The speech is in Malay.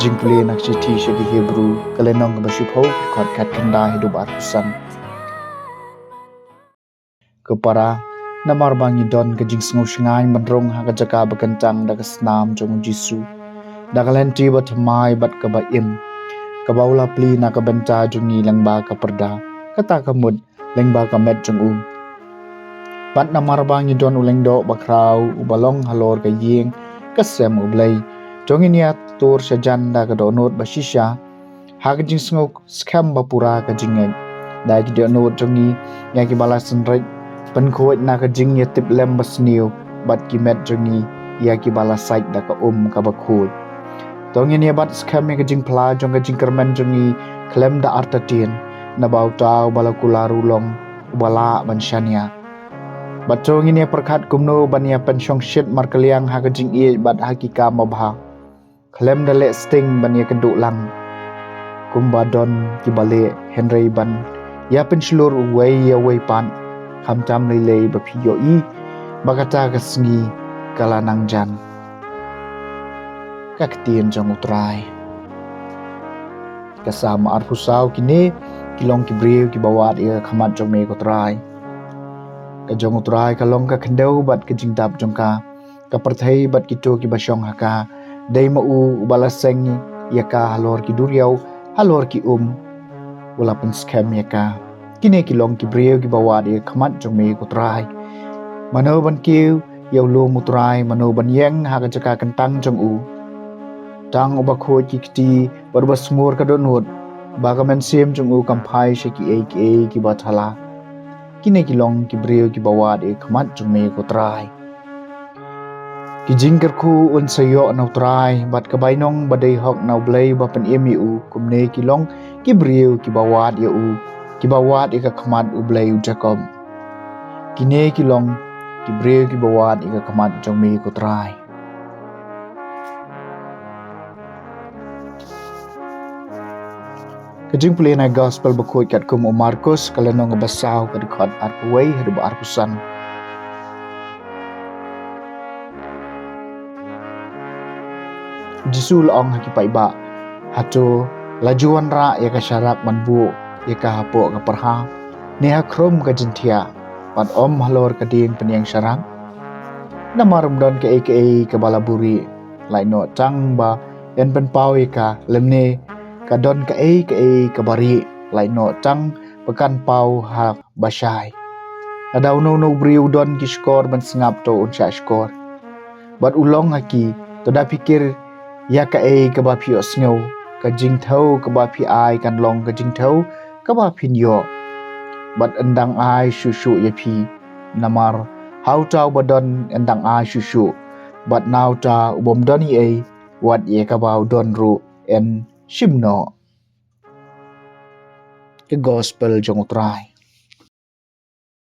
jing pule nak ti shagi Hebrew kalenong ba shipho khot khat khanda hidu bar kusan kepara namar bangi don ke jing sngo shngai mandrong ha ka jaka bakantang da kasnam jong Jisu da kalenti bat mai bat ka ba im ka baula pli na ka benta jungi langba ka perda kata kamut lengba ka met jong pat namar bangi don uleng do bakrau ubalong halor ka yeng kasem ublai jonginia tur sajan da ka donot basisha ha ka jing sngo skam bapura ka jingai da ki donot jongi ya ki balasan rek pen khoi na ka jing ya tip lem basniu bat ki met jongi ya ki bala sait da ka ka ba khoi tongin ya bat skam ka jing pla jong ka jing kermen jongi klem da artatien na bau tau bala kularu long bala banshania bat tongin ya perkhat kumno ban ya pensyong shit markaliang ha ka jing e bat hakika mabha klem da le sting ban ya keduk lang kumbadon ki bale henry ban ya penslur wei ya wei pan kham tam lei ba phiyo i bagata ka sngi kala nang jan ka ktien jong utrai ka sam ar pusau kini kilong ki breu ki bawat e khamat jong me ko trai ka jong utrai ka long ka khendau bat ka jing dap jong ka perthai bat ki to ki basyong haka dei ma u balaseng ya ka halor ki duriau halor ki wala pen scam ya ka kine ki long ki breu ki bawa de khamat jong me ko trai mano ban kiu yau lo mutrai mano ban yeng ha ka jaka kan tang jong tang oba kho ki kti barbas mur ka donut baga men sem jong kamphai she ki ki bathala kine ki long ki breu ki bawa de khamat jong me ko trai ki jingker khu un sayo nau trai bat ka bainong badai hok nau blai ba pen emiu kumne ki long ki breu ki bawa de ki bawat ika khamat ublai jacob kine ki long ki breu ki bawat ika khamat jong me ko trai kajing pule na gospel bakoi kat kum Markus kalenong basau ka dikhat arpuai hidu arpusan Jisul ong hakipai ba hato lajuan ra ya ka syarak manbu ya ka hapo ka perha neha krom ka jintia pat om halor ka ding penyang syarang namar don ka ka balaburi lai no chang ba yan pen pau ka lemne ka don ka ka bari lai no chang pekan pau ha basai adau no briu don ki skor ban sngap to unsha skor bat ulong haki to da pikir ya ka ba phio sngo ka jing thau ka ba phi ai kan long ka jing thau ka ba phin yo bat endang ai shushu ye phi namar how tau badon endang ai shushu bat now ta ubom doni wat ye ka ba don ru en shimno ke gospel jong utrai